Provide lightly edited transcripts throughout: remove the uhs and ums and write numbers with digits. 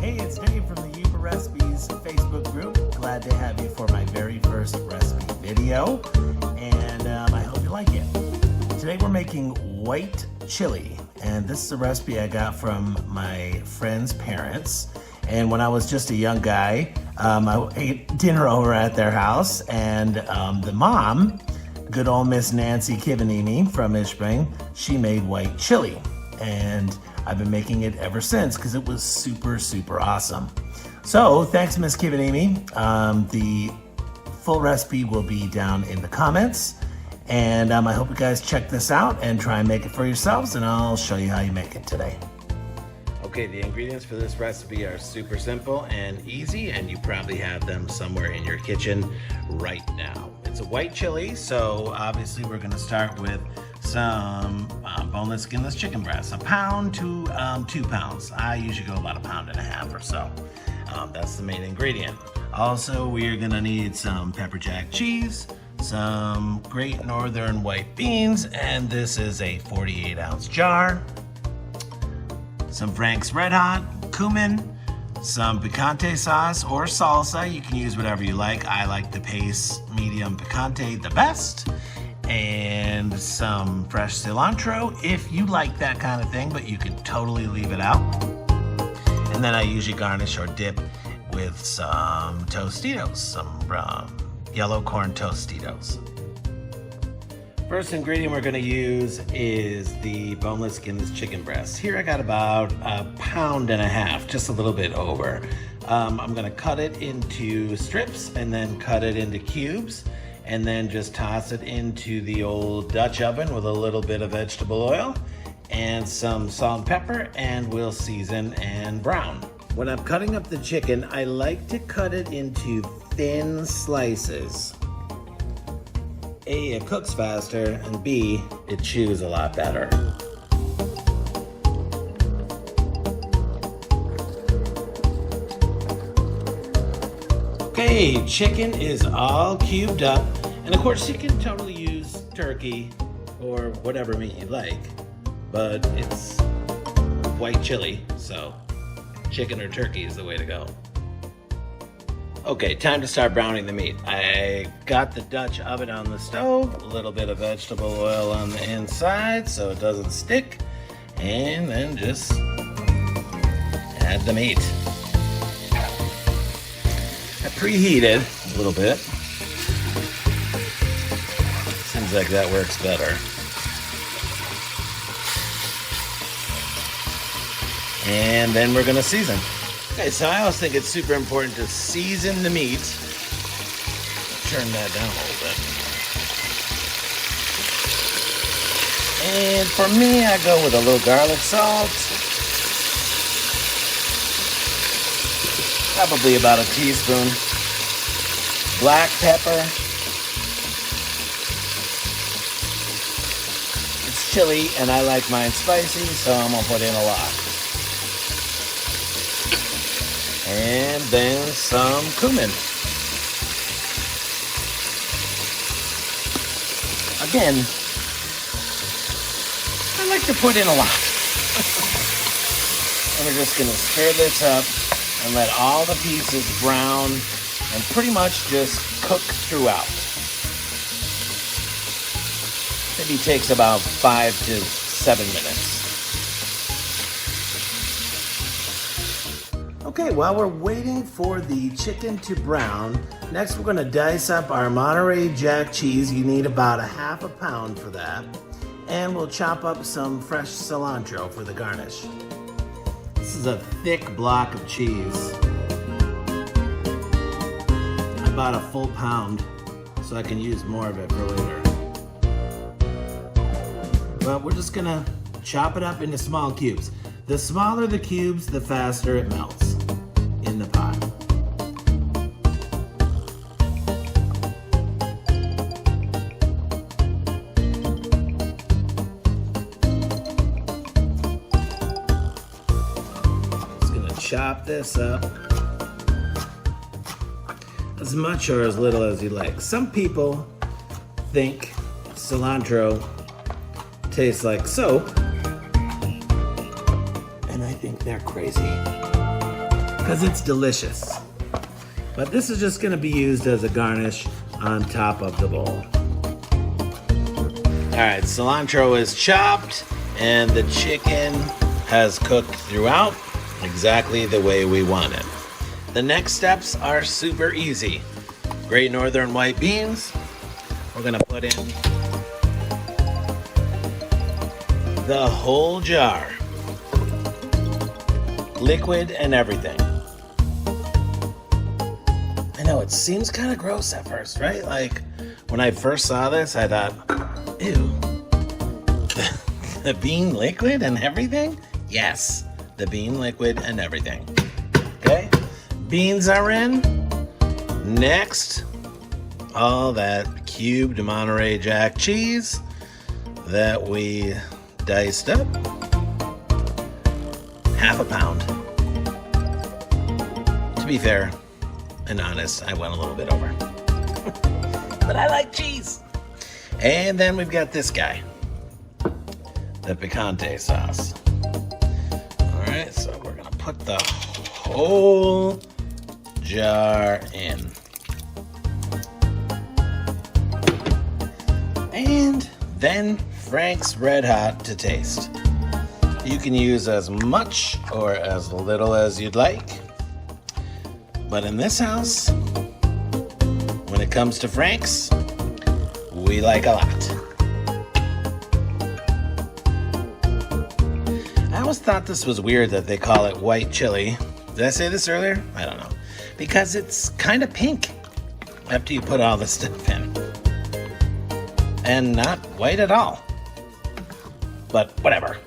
Hey, it's Dave from the Yooper Recipes Facebook group. Glad to have you for my very first recipe video, and I hope you like it. Today we're making white chili, and this is a recipe I got from my friend's parents. And when I was just a young guy, I ate dinner over at their house, and the mom, good old Miss Nancy Kivanini from Ishpring, she made white chili. And I've been making it ever since because it was super, super awesome. So thanks, Miss Kivanini. The full recipe will be down in the comments. And I hope you guys check this out and try and make it for yourselves, and I'll show you how you make it today. Okay, the ingredients for this recipe are super simple and easy, and you probably have them somewhere in your kitchen right now. It's a white chili, so obviously we're gonna start with some boneless, skinless chicken breasts, 1 pound to 2 pounds. I usually go about 1.5 pounds or so. That's the main ingredient. Also, we are gonna need some pepper jack cheese, some Great Northern white beans, and this is a 48-ounce jar. Some Frank's Red Hot, cumin, some Picante Sauce or Salsa. You can use whatever you like. I like the pace medium picante the best. And some fresh cilantro if you like that kind of thing, but you can totally leave it out. And then I usually garnish or dip with some Tostitos, some yellow corn Tostitos. First ingredient we're gonna use is the boneless, skinless chicken breast. Here I got about 1.5 pounds, just a little bit over. I'm gonna cut it into strips and then cut it into cubes, and then just toss it into the old Dutch oven with a little bit of vegetable oil and some salt and pepper, and we'll season and brown. When I'm cutting up the chicken, I like to cut it into thin slices. A, it cooks faster, and B, it chews a lot better. Okay, chicken is all cubed up, and of course you can totally use turkey or whatever meat you like, but it's white chili, so chicken or turkey is the way to go. Okay, time to start browning the meat. I got the Dutch oven on the stove, a little bit of vegetable oil on the inside so it doesn't stick, and then just add the meat. I preheated a little bit. Seems like that works better. And then we're gonna season. Okay, so I always think it's super important to season the meat. Turn that down a little bit. And for me, I go with a little garlic salt. Probably about a teaspoon. Black pepper. It's chili, and I like mine spicy, so I'm gonna put in a lot. And then some cumin. Again, I like to put in a lot. And we're just gonna stir this up and let all the pieces brown and pretty much just cook throughout. Maybe takes about 5 to 7 minutes. Okay, while we're waiting for the chicken to brown, next we're gonna dice up our Monterey Jack cheese. You need about 1/2 pound for that. And we'll chop up some fresh cilantro for the garnish. This is a thick block of cheese. I bought a full pound so I can use more of it for later. But we're just gonna chop it up into small cubes. The smaller the cubes, the faster it melts in the pot. Just gonna chop this up as much or as little as you like. Some people think cilantro tastes like soap, and I think they're crazy. because it's delicious. But this is just gonna be used as a garnish on top of the bowl. All right, cilantro is chopped and the chicken has cooked throughout exactly the way we want it. The next steps are super easy. Great Northern white beans. We're gonna put in the whole jar. Liquid and everything. I know it seems kind of gross at first, right? Like when I first saw this, I thought, ew. The bean liquid and everything? Yes, the bean liquid and everything. Okay, beans are in. Next, all that cubed Monterey Jack cheese that we diced up. Half a pound. To be fair and honest, I went a little bit over. But I like cheese. And then we've got this guy, the Picante Sauce. All right, so we're gonna put the whole jar in. And then Frank's Red Hot to taste. You can use as much or as little as you'd like. But in this house, when it comes to Frank's, we like a lot. I always thought this was weird that they call it white chili. Did I say this earlier? I don't know. Because it's kind of pink after you put all the stuff in. And not white at all. But whatever.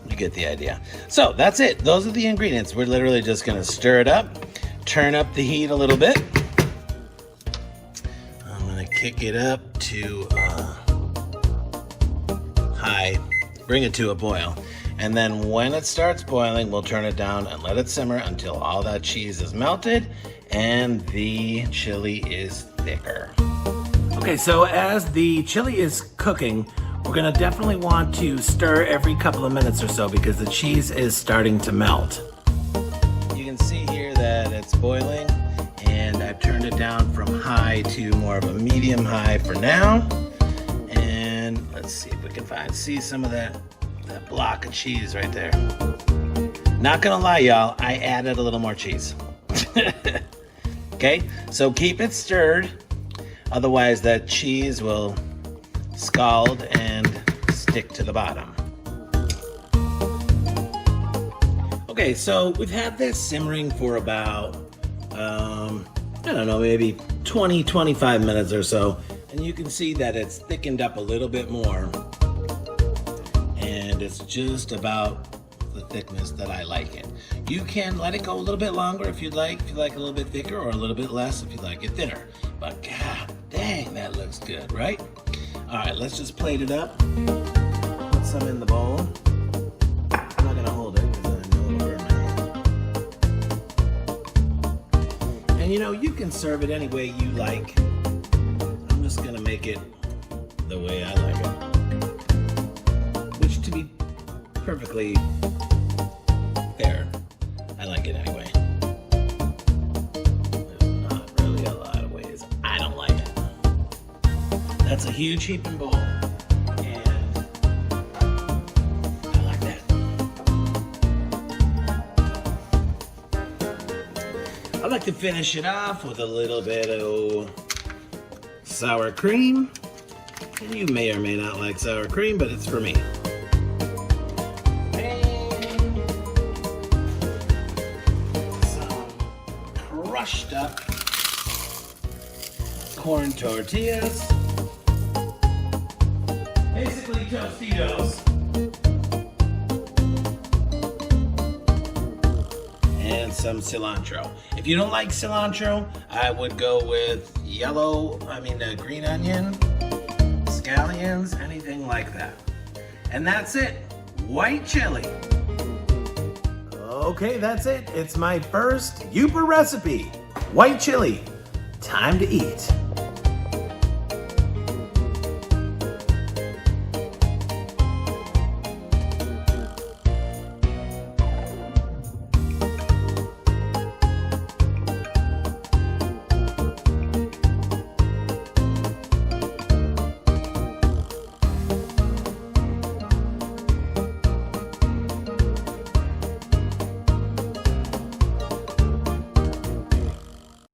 You get the idea. So that's it. Those are the ingredients. We're literally just going to stir it up. Turn up the heat a little bit. I'm going to kick it up to high. Bring it to a boil. And then when it starts boiling, we'll turn it down and let it simmer until all that cheese is melted and the chili is thicker. Okay, so as the chili is cooking, we're gonna definitely want to stir every couple of minutes or so because the cheese is starting to melt. You can see here that it's boiling and I've turned it down from high to more of a medium high for now. And let's see if we can see some of that block of cheese right there. Not gonna lie, y'all, I added a little more cheese. Okay, so keep it stirred. Otherwise that cheese will scald and stick to the bottom. Okay, so we've had this simmering for about, I don't know, maybe 20, 25 minutes or so. And you can see that it's thickened up a little bit more. And it's just about the thickness that I like it. You can let it go a little bit longer if you'd like. If you like a little bit thicker, or a little bit less if you like it thinner. But god dang, that looks good, right? All right, let's just plate it up. Put some in the bowl. I'm not gonna hold it because I know it'll burn my hand. And you know, you can serve it any way you like. I'm just gonna make it the way I like it. Which, to be perfectly fair, I like it anyway. There's not really a lot of ways I don't like it. That's a huge heaping bowl, and I like that. I like to finish it off with a little bit of sour cream. And you may or may not like sour cream, but it's for me. Crushed up corn tortillas, basically Tostitos, and some cilantro. If you don't like cilantro, I would go with green onion, scallions, anything like that. And that's it, white chili. Okay, that's it. It's my first Yooper recipe. White chili. Time to eat.